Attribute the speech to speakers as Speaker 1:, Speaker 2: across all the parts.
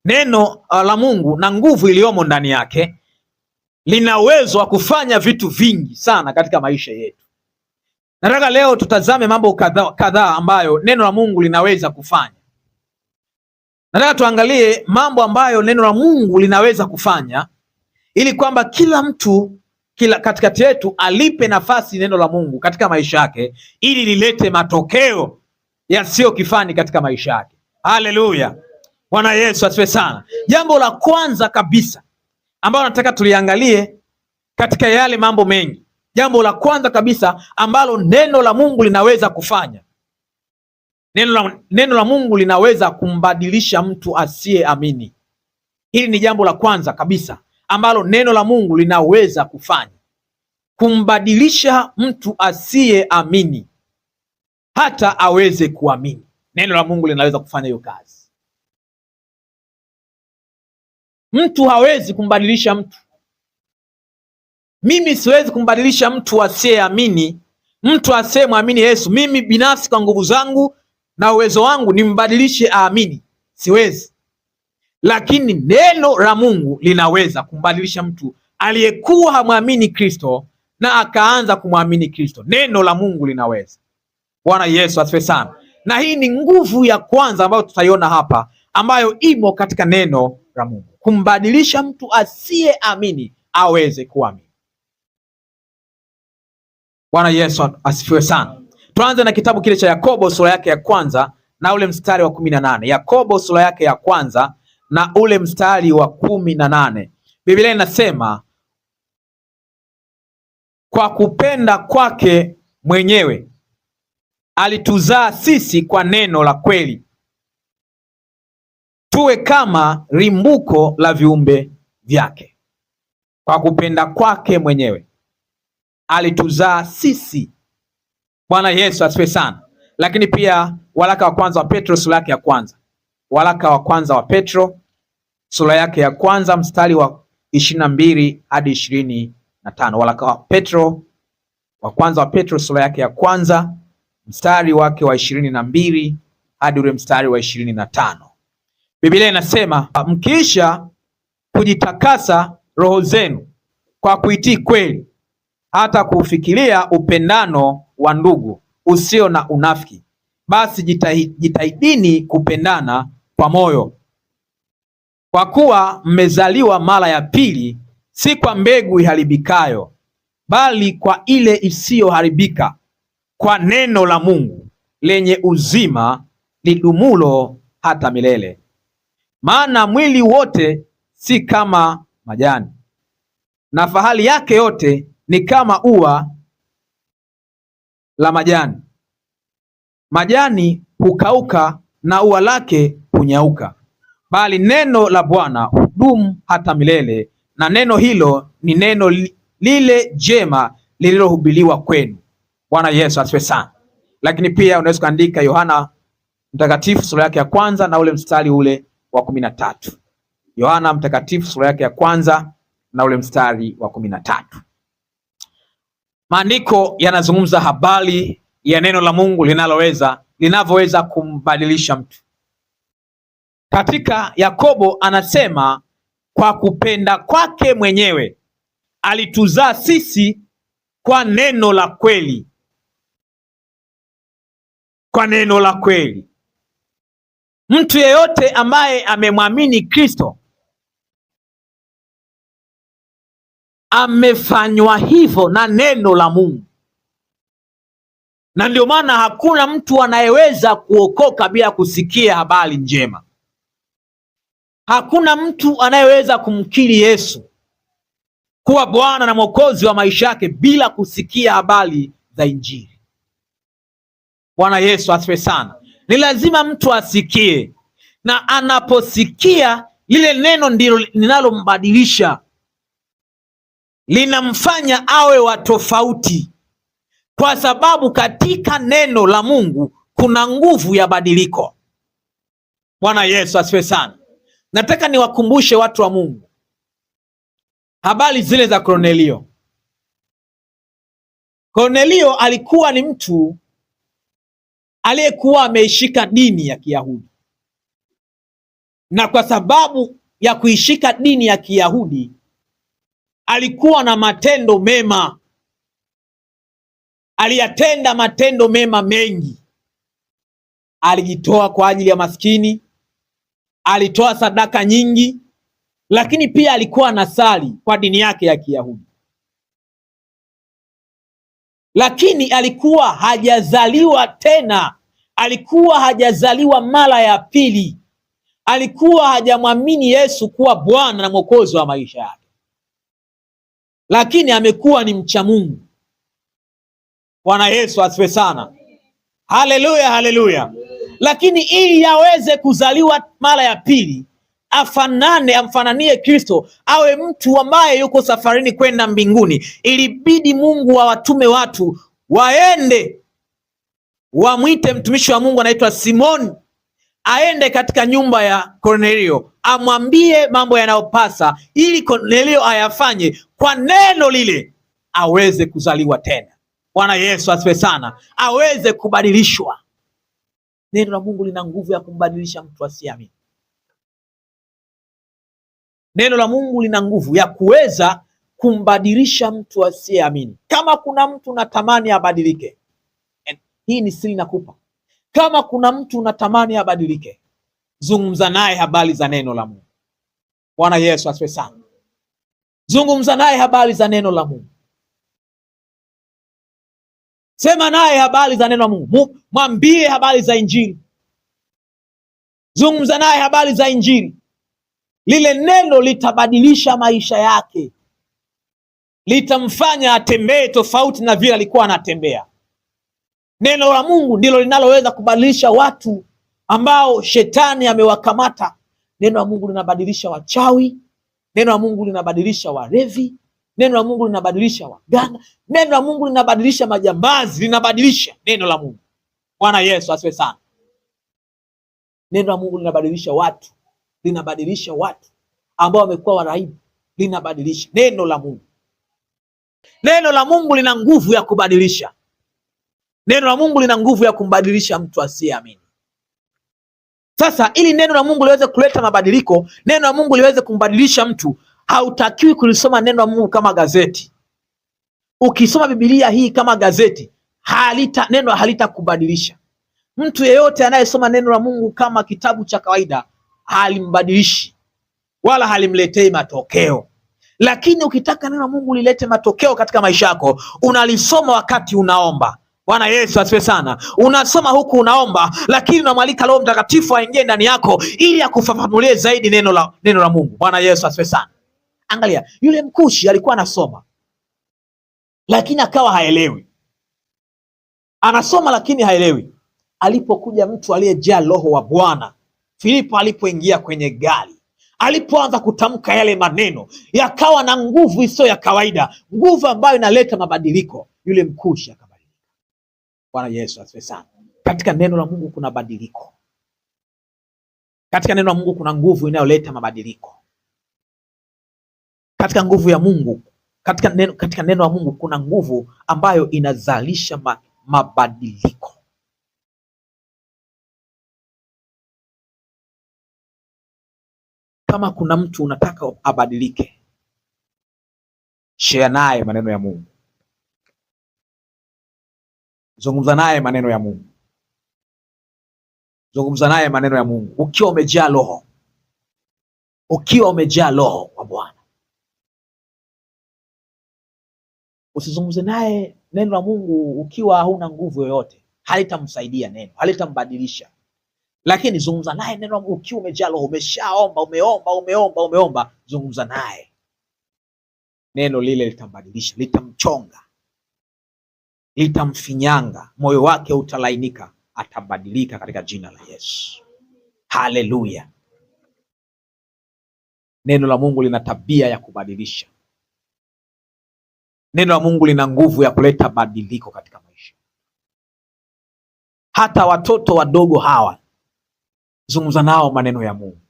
Speaker 1: Neno la Mungu na nguvu iliyomo ndani yake lina uwezo wa kufanya vitu vingi sana katika maisha yetu. Nataka leo tutazame mambo kadhaa ambayo neno la Mungu linaweza kufanya. Nataka tuangalie mambo ambayo neno la Mungu linaweza kufanya ili kwamba kila mtu katikati yetu alipe nafasi neno la Mungu katika maisha yake ili lilete matokeo yasiyo kifani katika maisha yake. Haleluya. Bwana Yesu asifiwe sana. Jambo la kwanza kabisa ambalo nataka tuliangalie katika yale mambo mengi, jambo la kwanza kabisa ambalo neno la Mungu linaweza kufanya, neno la Mungu linaweza kumbadilisha mtu asiyeamini. Hili ni jambo la kwanza kabisa ambalo neno la Mungu linaweza kufanya, kumbadilisha mtu asiyeamini hata aweze kuamini. Neno la Mungu linaweza kufanya hiyo kazi. Mtu hawezi kumbadilisha mtu. Mimi siwezi kumbadilisha mtu asiyeamini, mtu asiyemwamini Yesu. Mimi binafsi kwa nguvu zangu na uwezo wangu nimbadilishe aamini, siwezi. Lakini neno la Mungu linaweza kumbadilisha mtu aliyekuwa hamwamini Kristo na akaanza kumwamini Kristo. Neno la Mungu linaweza. Bwana Yesu asifiwe sana. Na hii ni nguvu ya kwanza ambayo tutaiona hapa, ambayo imo katika neno la Mungu, kumbadilisha mtu asiyeamini aweze kuamini. Bwana Yesu asifiwe sana. Tuanze na kitabu kile cha Yakobo sura yake ya kwanza na ule mstari wa 18. Yakobo sura yake ya kwanza na ule mstari wa 18. Biblia inasema, kwa kupenda kwake mwenyewe alituzaa sisi kwa neno la kweli, tuwe kama rimbuko la viumbe vyake. Kwa kupenda kwake mwenyewe alituzaa sisi. Bwana Yesu asifiwe sana. Lakini pia waraka wa kwanza wa Petro sura yake ya kwanza, waraka wa kwanza wa Petro sura yake ya kwanza mstari wa 22 hadi 25. Waraka wa Petro wa kwanza wa Petro sura yake ya kwanza mstari wake wa 22 hadi ule mstari wa 25. Biblia inasema, mkiisha kujitakasa roho zenu kwa kuitii kweli, hata kufikiria upendano wa ndugu usio na unafiki, basi jitahidini kupendana kwa moyo, kwa kuwa mmezaliwa mara ya pili, si kwa mbegu iharibikayo, bali kwa ile isiyoharibika, kwa neno la Mungu lenye uzima lidumulo hata milele. Maana mwili wote si kama majani, na fahali yake yote ni kama ua la majani. Majani hukauka na ua lake hunyauka, bali neno la Bwana hudumu hata milele. Na neno hilo ni neno lile jema lililohubiriwa kwenu. Bwana Yesu asifiwe sana. Lakini pia unaweza kuandika Yohana mtakatifu sura yake ya kwanza na ule mstari ule wa 13. Yohana mtakatifu sura yake ya kwanza na ule mstari wa 13. Maandiko yanazungumza habari ya neno la Mungu linavyoweza kumbadilisha mtu. Katika Yakobo anasema, kwa kupenda kwake mwenyewe alituzaa sisi kwa neno la kweli. Kwa neno la kweli. Mtu yeyote ambaye amemwamini Kristo amefanywa hivyo na neno la Mungu. Na ndio maana hakuna mtu anayeweza kuokoka bila kusikia habari njema. Hakuna mtu anayeweza kumkiri Yesu kuwa Bwana na Mwokozi wa maisha yake bila kusikia habari za Injili. Bwana Yesu asifiwe sana. Ni lazima mtu asikie, na anaposikia lile neno ndilo linalombadilisha, linamfanya awe wa tofauti, kwa sababu katika neno la Mungu kuna nguvu ya badiliko. Bwana Yesu asifiwe sana. Nataka niwakumbushe watu wa Mungu habari zile za Kornelio. Kornelio alikuwa ni mtu aliyekuwa ameishika dini ya Kiyahudi, na kwa sababu ya kuishika dini ya Kiyahudi alikuwa na matendo mema, aliyatenda matendo mema mengi. Alijitoa kwa ajili ya maskini, alitoa sadaka nyingi, lakini pia alikuwa anasali kwa dini yake ya Kiyahudi. Lakini alikuwa hajazaliwa tena, alikuwa hajazaliwa mara ya pili, alikuwa hajamwamini Yesu kuwa Bwana na Mwokozi wa maisha yake, lakini amekuwa ni mcha Mungu. Bwana Yesu asifiwe sana. Haleluya, haleluya. Lakini ili aweze kuzaliwa mara ya pili, amfananie Kristo, awe mtu ambaye yuko safarini kwenda mbinguni, ilibidi Mungu awatume watu waende wamwite mtumishi wa Mungu anaitwa Simoni, aende katika nyumba ya Kornelio, amwambie mambo yanayopasa ili Kornelio ayafanye kwa neno lile, aweze kuzaliwa tena. Bwana Yesu asifiwe sana. Aweze kubadilishwa. Neno la Mungu lina nguvu ya kumbadilisha mtu asiamini. Neno la Mungu lina nguvu ya kuweza kumbadilisha mtu asiyeamini. Kama kuna mtu unatamani abadilike, hii ni siri nakupa. Kama kuna mtu unatamani abadilike, zungumza naye habari za neno la Mungu. Bwana Yesu asifiwe sana. Zungumza naye habari za neno la Mungu. Sema naye habari za neno la Mungu. Mwambie habari za Injili. Zungumza naye habari za Injili. Lile neno litabadilisha maisha yake, litamfanya atembee tofauti na vile alikuwa anatembea. Neno la Mungu ndilo linaloweza kubadilisha watu ambao shetani amewakamata. Neno la Mungu linabadilisha wachawi, neno la Mungu linabadilisha walevi, neno la Mungu linabadilisha waganga, neno la Mungu linabadilisha majambazi, linabadilisha neno la Mungu. Bwana Yesu asifiwe sana. Neno la Mungu linabadilisha watu, linabadilisha watu ambao wamekuwa waraibu, linabadilisha neno la Mungu. Neno la Mungu lina nguvu ya kubadilisha. Neno la Mungu lina nguvu ya kumbadilisha mtu asiyeamini. Sasa ili neno la Mungu liweze kuleta mabadiliko, neno la Mungu liweze kumbadilisha mtu, hautakiwi kulisoma neno la Mungu kama gazeti. Ukisoma Biblia hii kama gazeti, neno halitakubadilisha. Mtu yeyote anayesoma neno la Mungu kama kitabu cha kawaida halimbadilishi wala halimletei matokeo. Lakini ukitaka neno la Mungu lilete matokeo katika maisha yako, unalisoma wakati unaomba. Bwana Yesu asifiwe sana. Unasoma huku unaomba, lakini unamwalika Roho Mtakatifu aingie ndani yako ili akufafanulie zaidi neno la Mungu. Bwana Yesu asifiwe sana. Angalia, yule mkushi alikuwa anasoma lakini akawa haelewi. Anasoma lakini haelewi. Alipokuja mtu aliyejaa Roho wa Bwana, Filipo, alipoingia kwenye gari, alipoanza kutamka yale maneno, yakawa na nguvu isiyo ya kawaida, nguvu ambayo inaleta mabadiliko. Yule mkushi akabadilika. Bwana Yesu asifiwe sana. Katika neno la Mungu kuna badiliko. Katika neno la Mungu kuna nguvu inayoleta mabadiliko. Katika nguvu ya Mungu, katika neno la Mungu kuna nguvu ambayo inazalisha mabadiliko. Kama kuna mtu unataka abadilike, share naye maneno ya Mungu. Zungumza naye maneno ya Mungu. Zungumza naye maneno ya Mungu ukiwa umejaa Roho. Ukiwa umejaa Roho wa Bwana. Usizungumze naye neno la Mungu ukiwa hauna nguvu yoyote. Halitamsaidia neno, halitambadilisha. Lakini zungumza naye neno la Mungu ukiwa umejaa Roho, umeshaomba, umeomba, zungumza naye. Neno lile litambadilisha, litamchonga, litamfinyanga, moyo wake utalainika, atabadilika katika jina la Yesu. Haleluya. Neno la Mungu lina tabia ya kubadilisha. Neno la Mungu lina nguvu ya kuleta badiliko katika maisha. Hata watoto wadogo hawa, zungumza nao maneno ya Mungu.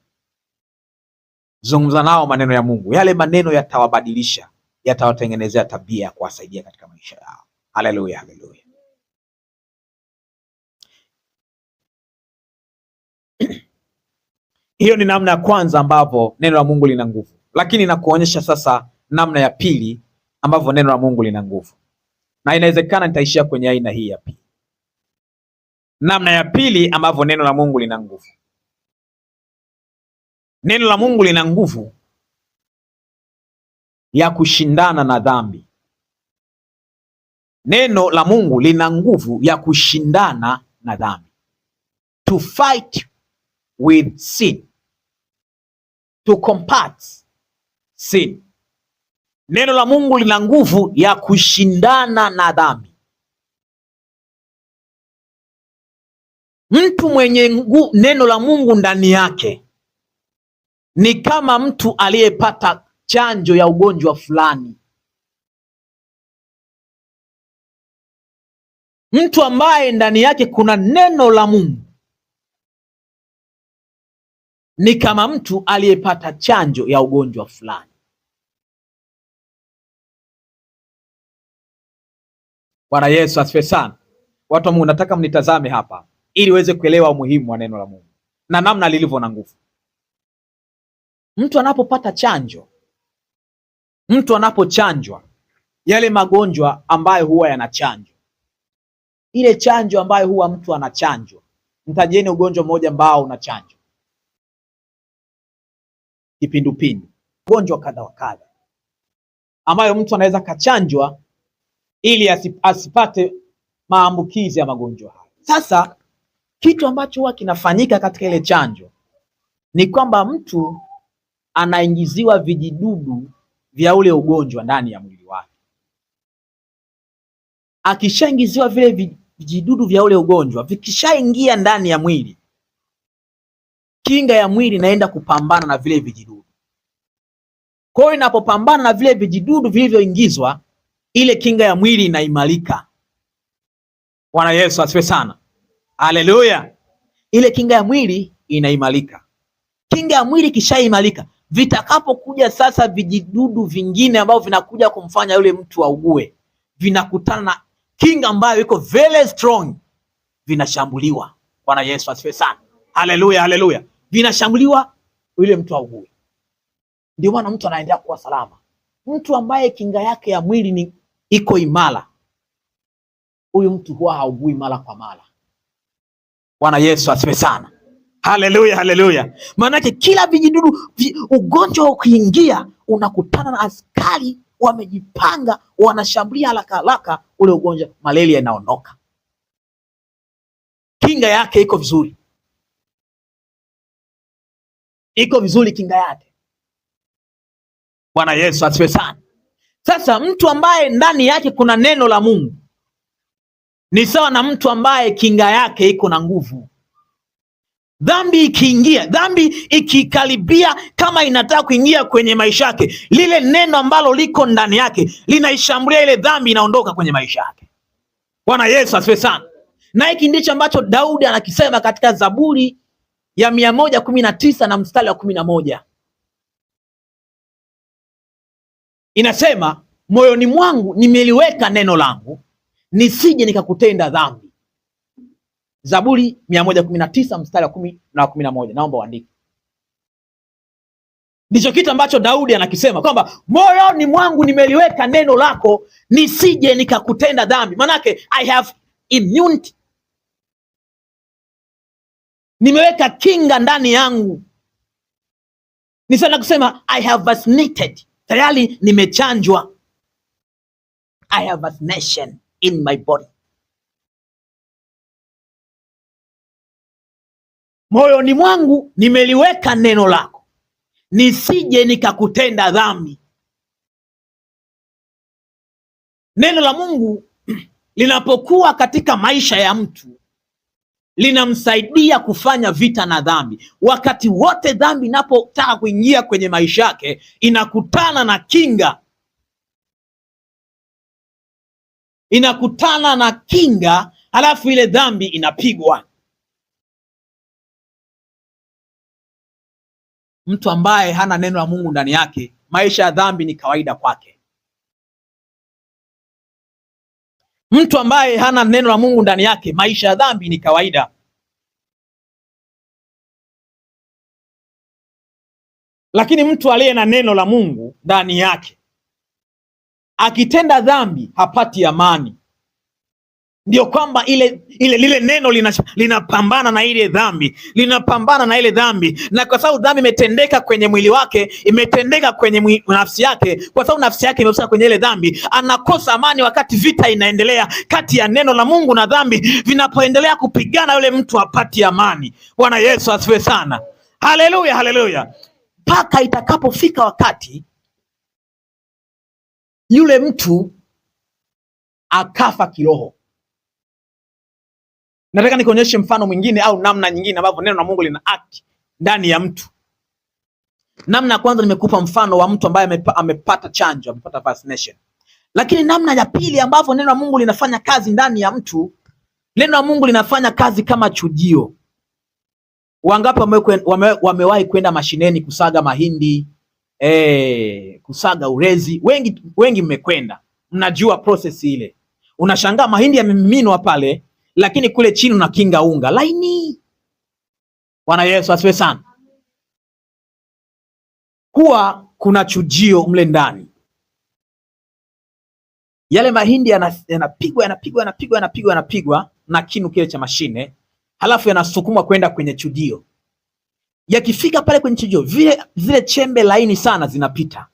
Speaker 1: Zungumza nao maneno ya Mungu. Yale maneno yatawabadilisha, yatawatengenezea tabia ya kuwasaidia katika maisha yao. Haleluya, haleluya. Hiyo ni namna ya kwanza ambavyo neno la Mungu lina nguvu, lakini nakuonyesha sasa namna ya pili ambavyo neno la Mungu lina nguvu, na inawezekana nitaishia kwenye aina hii ya pili. Namna ya pili ambavyo neno la Mungu lina nguvu. Neno la Mungu lina nguvu ya kushindana na dhambi. Neno la Mungu lina nguvu ya kushindana na dhambi, to fight with sin, to combat sin. Neno la Mungu lina nguvu ya kushindana na dhambi. Mtu mwenye neno la Mungu ndani yake ni kama mtu aliyepata chanjo ya ugonjwa fulani. Mtu ambaye ndani yake kuna neno la Mungu ni kama mtu aliyepata chanjo ya ugonjwa fulani. Bwana Yesu asifiwe sana. Watu wa Mungu, nataka mnitazame hapa ili uweze kuelewa umuhimu wa neno la Mungu na namna lilivyo na nguvu. Mtu anapopata chanjo, mtu anapochanjwa, yale magonjwa ambayo huwa yanachanjwa, ile chanjo ambayo huwa mtu anachanjwa, mtajeni ugonjwa mmoja ambao unachanjwa: kipindupindu, ugonjwa kadha wa kadha ambayo mtu anaweza kachanjwa ili asipate maambukizi ya magonjwa haya. Sasa kitu ambacho huwa kinafanyika katika ile chanjo ni kwamba mtu anaingiziwa vijidudu vya ule ugonjwa ndani ya mwili wake. Akishaingiziwa vile vijidudu vya ule ugonjwa, vikishaingia ndani ya mwili, kinga ya mwili inaenda kupambana na vile vijidudu. Kwa hiyo inapopambana na vile vijidudu vilivyoingizwa, ile kinga ya mwili inaimarika. Bwana Yesu asifiwe sana. Haleluya. Ile kinga ya mwili inaimarika. Kinga ya mwili kishaimarika, vitakapokuja sasa vijidudu vingine ambavyo vinakuja kumfanya yule mtu augue, vinakutana na kinga ambayo iko very strong, vinashambuliwa. Bwana Yesu asifiwe sana. Haleluya, haleluya. Vinashambuliwa, yule mtu augue. Ndio maana mtu anaendelea kuwa salama. Mtu ambaye kinga yake ya mwili ni iko imara, huyu mtu huwa haugui mara kwa mara. Bwana Yesu asifiwe sana. Haleluya, haleluya. Maanake kila vijidudu ugonjwa ukiingia, unakutana na askari wamejipanga, wanashambulia haraka haraka, ule ugonjwa, malaria inaondoka. Kinga yake iko vizuri, iko vizuri kinga yake. Bwana Yesu asifiwe sana. Sasa mtu ambaye ndani yake kuna neno la Mungu ni sawa na mtu ambaye kinga yake iko na nguvu. Dhambi ikiingia, dhambi ikikaribia, kama inataka kuingia kwenye maisha yake, lile neno ambalo liko ndani yake linaishambulia ile dhambi, inaondoka kwenye maisha yake. Bwana Yesu asifiwe sana. Na hiki ndicho ambacho Daudi anakisema katika Zaburi ya 119 na mstari wa 11. Inasema, moyoni mwangu nimeliweka neno langu, nisije nikakutenda dhambi. Zaburi 119 mstari wa 10 na 11. Naomba uandike. Ndicho kitu ambacho Daudi anakisema kwamba moyoni mwangu nimeliweka neno lako, nisije nikakutenda dhambi. Manake I have immunity, nimeweka kinga ndani yangu. Ni sana kusema I have vaccinated, tayari nimechanjwa. I have vaccination in my body. Moyoni mwangu nimeliweka neno lako, nisije nikakutenda dhambi. Neno la Mungu linapokuwa katika maisha ya mtu, linamsaidia kufanya vita na dhambi. Wakati wote dhambi inapotaka kuingia kwenye maisha yake, inakutana na kinga, inakutana na kinga, halafu ile dhambi inapigwa. Mtu ambaye hana neno la Mungu ndani yake, maisha ya dhambi ni kawaida kwake. Mtu ambaye hana neno la Mungu ndani yake, maisha ya dhambi ni kawaida. Lakini mtu aliye na neno la Mungu ndani yake akitenda dhambi hapati amani. Ndio kwamba lile neno linapambana na ile dhambi, linapambana na ile dhambi, na kwa sababu dhambi imetendeka kwenye mwili wake, imetendeka kwenye nafsi yake, kwa sababu nafsi yake imehusika kwenye ile dhambi, anakosa amani wakati vita inaendelea kati ya neno la Mungu na dhambi. Vinapoendelea kupigana, yule mtu hapati amani. Bwana Yesu asifiwe sana. Haleluya, haleluya. Mpaka itakapofika wakati yule mtu akafa kiroho. Nataka nikuonyeshe mfano mwingine au namna nyingine ambavyo neno la Mungu lina act ndani ya mtu. Namna ya kwanza nimekupa mfano wa mtu ambaye amepata chanjo, amepata vaccination. Lakini namna ya pili ambavyo neno la Mungu linafanya kazi ndani ya mtu, neno la Mungu linafanya kazi kama chujio. Wangapi wamewahi kwenda mashineni kusaga mahindi, kusaga urezi? Wengi mmekwenda. Mnajua process ile. Unashangaa mahindi yamemiminwa pale, lakini kule chini unakinga unga laini. Bwana Yesu asifiwe sana. Huwa kuna chujio mle ndani. Yale mahindi yanapigwa na kinu kile cha mashine, halafu yanasukumwa kwenda kwenye chujio. Yakifika pale kwenye chujio, zile chembe laini sana zinapita.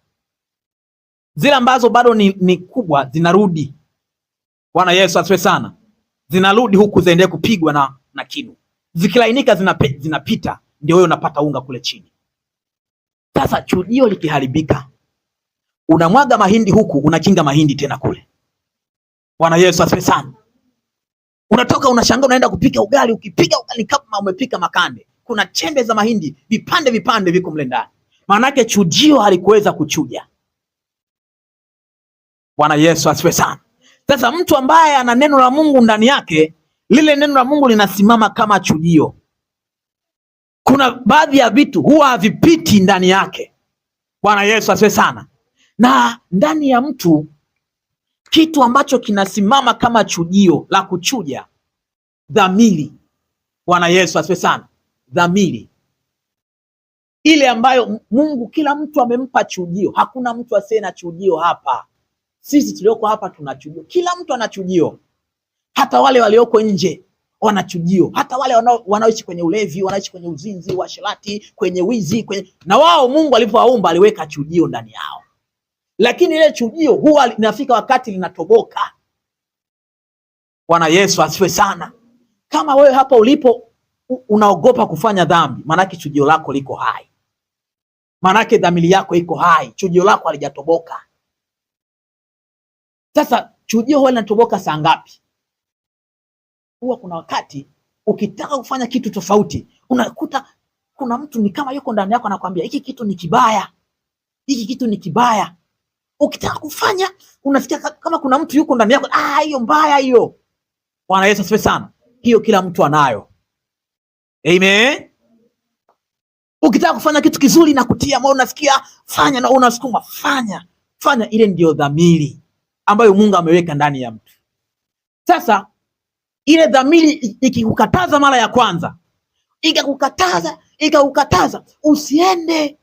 Speaker 1: Zile ambazo bado ni kubwa zinarudi. Bwana Yesu asifiwe sana. Zinarudi huku ziendelee kupigwa na kinu. Zikilainika zinapita, ndio wewe unapata unga kule chini. Sasa chujio likiharibika, unamwaga mahindi huku, unakinga mahindi tena kule. Bwana Yesu asifiwe sana. Unatoka unashangaa unaenda kupika ugali, ukipiga ugali kama umepika makande. Kuna chembe za mahindi, vipande viko mle ndani. Maana yake chujio halikuweza kuchuja. Bwana Yesu asifiwe sana. Sasa mtu ambaye ana neno la Mungu ndani yake, lile neno la Mungu linasimama kama chujio. Kuna baadhi ya vitu huwa havipiti ndani yake. Bwana Yesu asifiwe sana. Na ndani ya mtu kitu ambacho kinasimama kama chujio la kuchuja, dhamiri. Bwana Yesu asifiwe sana. Dhamiri ile ambayo Mungu, kila mtu amempa chujio. Hakuna mtu asiye na chujio hapa. Sisi tulioko hapa tuna chujio. Kila mtu ana chujio. Hata wale walioko nje wana chujio. Hata wale wanaoishi kwenye ulevi, wanaishi kwenye uzinzi, uasherati, kwenye wizi, na wao Mungu alipowaumba aliweka chujio ndani yao. Lakini ile chujio huwa linafika wakati linatoboka. Bwana Yesu asifiwe sana. Kama wewe hapa ulipo unaogopa kufanya dhambi, maanake chujio lako liko hai. Maanake dhamiri yako iko hai. Chujio lako halijatoboka. Sasa chujio huwa linatoboka saa ngapi? Huwa kuna wakati ukitaka kufanya kitu tofauti, unakuta kuna mtu ni kama yuko ndani yako anakuambia hiki kitu ni kibaya. Hiki kitu ni kibaya. Ukitaka kufanya, unasikia kama kuna mtu yuko ndani yako, hiyo mbaya hiyo. Bwana Yesu asifiwe sana. Hiyo kila mtu anayo. Amen. Ukitaka kufanya kitu kizuri na kutia moyo, unasikia fanya, na unasukuma fanya. Ile ndio dhamiri ambayo Mungu ameweka ndani ya mtu. Sasa ile dhamiri ikikukataza mara ya kwanza, ikakukataza usiende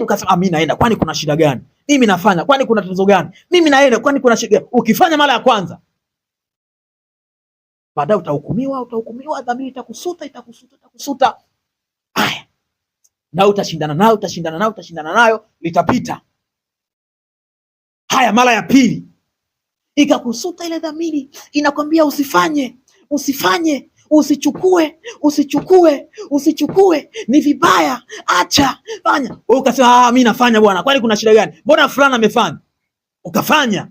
Speaker 1: ukasema mimi naenda, kwani kuna shida gani? Mimi nafanya, kwani kuna tatizo gani? Mimi naenda, kwani kuna shida gani? Ukifanya mara ya kwanza, baadaye utahukumiwa, dhamiri itakusuta. Haya. Na utashindana nayo, litapita. Haya, mara ya pili ikakusuta ile dhamiri, inakwambia usifanye, usichukue, ni vibaya, acha, fanya. Wewe ukasema mimi nafanya bwana, kwani kuna shida gani? Mbona fulani amefanya? Ukafanya.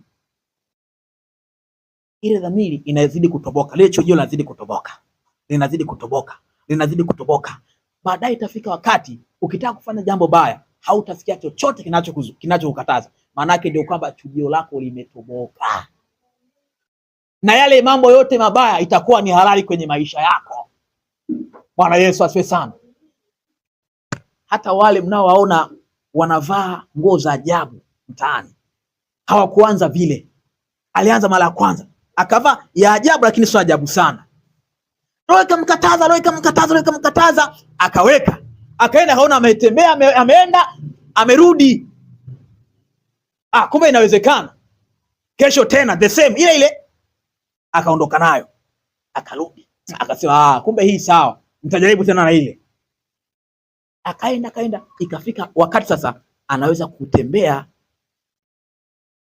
Speaker 1: Ile dhamiri inazidi kutoboka, lile chujio linazidi kutoboka. Baadaye itafika wakati ukitaka kufanya jambo baya, hautasikia chochote kinachokukataza. Maana yake ndio kwamba chujio lako limetoboka. Na yale mambo yote mabaya itakuwa ni halali kwenye maisha yako. Bwana Yesu asifiwe sana. Hata wale mnaowaona wanavaa nguo za ajabu mtaani, hawakuanza vile. Alianza mara ya kwanza, akavaa ya ajabu, lakini sio ajabu sana. Roho ikamkataza, akaweka. Akaenda kaona ametembea, ameenda, amerudi. Kumbe inawezekana. Kesho tena the same, ile ile, akaondoka nayo, akarudi, akasema kumbe hii sawa, nitajaribu tena na ile. Akaenda, ikafika wakati sasa anaweza kutembea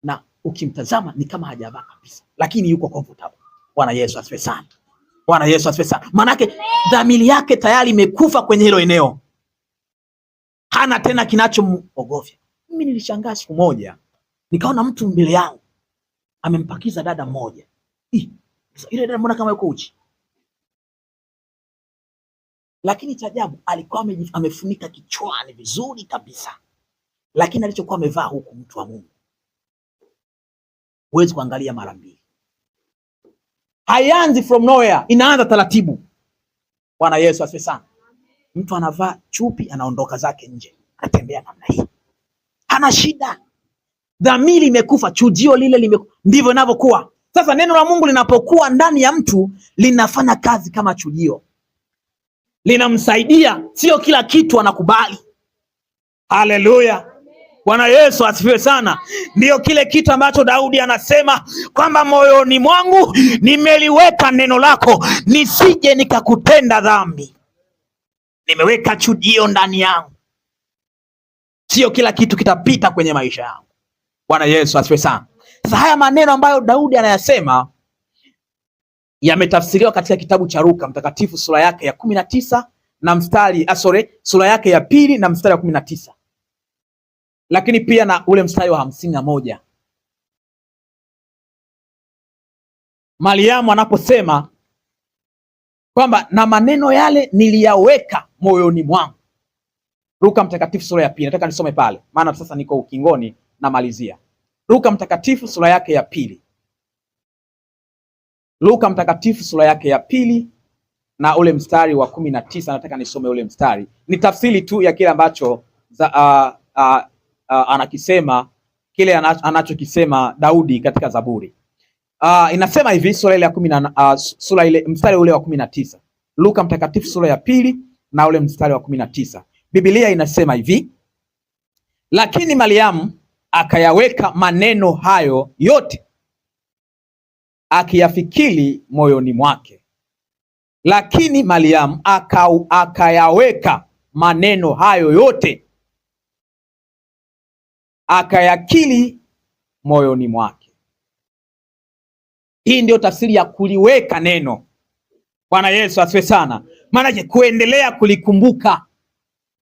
Speaker 1: na ukimtazama ni kama hajavaa kabisa, lakini yuko comfortable. Bwana Yesu asifiwe sana. Bwana Yesu asifiwe sana. Manake dhamiri yake tayari imekufa kwenye hilo eneo, hana tena kinachomuogofya. Mimi nilishangaa siku moja, nikaona mtu mbele yangu amempakiza dada mmoja. Ile dada mbona kama yuko uchi? Lakini cha ajabu alikuwa amefunika kichwani vizuri kabisa, lakini alichokuwa amevaa huku, mtu wa Mungu, huwezi kuangalia mara mbili. Haianzi from nowhere, inaanza taratibu. Bwana Yesu asifiwe sana. Mtu anavaa chupi, anaondoka zake nje, anatembea namna hii, hana shida. Dhamiri imekufa, chujio lile ndivyo inavyokuwa. Sasa neno la Mungu linapokuwa ndani ya mtu linafanya kazi kama chujio, linamsaidia. Sio kila kitu anakubali. Haleluya, Bwana Yesu asifiwe sana. Ndio kile kitu ambacho Daudi anasema kwamba moyoni mwangu nimeliweka neno lako, nisije nikakutenda dhambi. Nimeweka chujio ndani yangu. Sio kila kitu kitapita kwenye maisha yangu. Bwana Yesu asifiwe sana. Sasa haya maneno ambayo Daudi anayasema yametafsiriwa katika kitabu cha Luka Mtakatifu sura yake ya 19 na mstari sura yake ya 2 na mstari wa 19, lakini pia na ule mstari wa 51. Mariamu anaposema kwamba na maneno yale niliyaweka moyoni mwangu. Luka Mtakatifu sura ya 2, nataka nisome pale maana sasa niko ukingoni na malizia. Luka Mtakatifu sura yake ya 2. Luka Mtakatifu sura yake ya 2 na ule mstari wa 19, nataka nisome ule mstari. Ni tafsiri tu ya kile ambacho anakisema, kile anachokisema Daudi katika Zaburi. Inasema hivi, sura ile ya 10 sura ile mstari ule wa 19. Luka Mtakatifu sura ya 2 na ule mstari wa 19. Biblia inasema hivi: lakini Mariamu akayaweka maneno hayo yote akiyafikiri moyoni mwake. Lakini Mariamu akayaweka maneno hayo yote akayakili moyoni mwake. Hii ndio tafsiri ya kuliweka neno. Bwana Yesu asifiwe sana. Maana kuendelea kulikumbuka,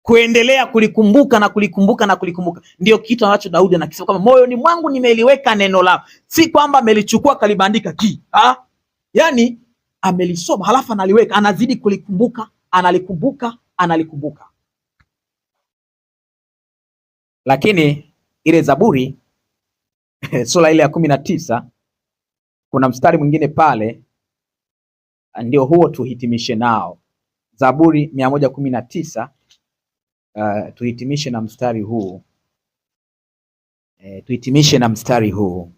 Speaker 1: kuendelea kulikumbuka na kulikumbuka na kulikumbuka, ndio kitu ambacho Daudi anakisema kwamba moyoni mwangu nimeliweka neno lako. Si kwamba amelichukua kalibandika yani amelisoma halafu analiweka, anazidi kulikumbuka, analikumbuka. Lakini ile Zaburi sura ile ya 19 kuna mstari mwingine pale, ndio huo tuhitimishe nao. Zaburi 119, tuhitimishe na mstari huu. Tuhitimishe na mstari huu.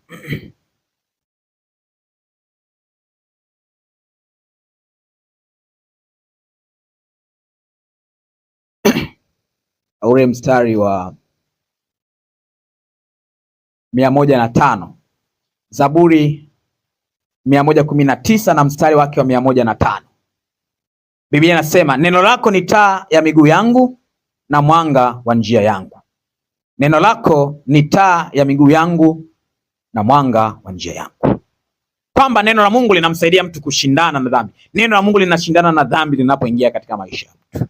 Speaker 1: Ule mstari wa 105. Zaburi 119 na mstari wake wa 105. Biblia inasema, neno lako ni taa ya miguu yangu na mwanga wa njia yangu. Neno lako ni taa ya miguu yangu na mwanga wa njia yangu. Kwamba neno la Mungu linamsaidia mtu kushindana na dhambi. Neno la Mungu linashindana na dhambi linapoingia katika maisha ya mtu.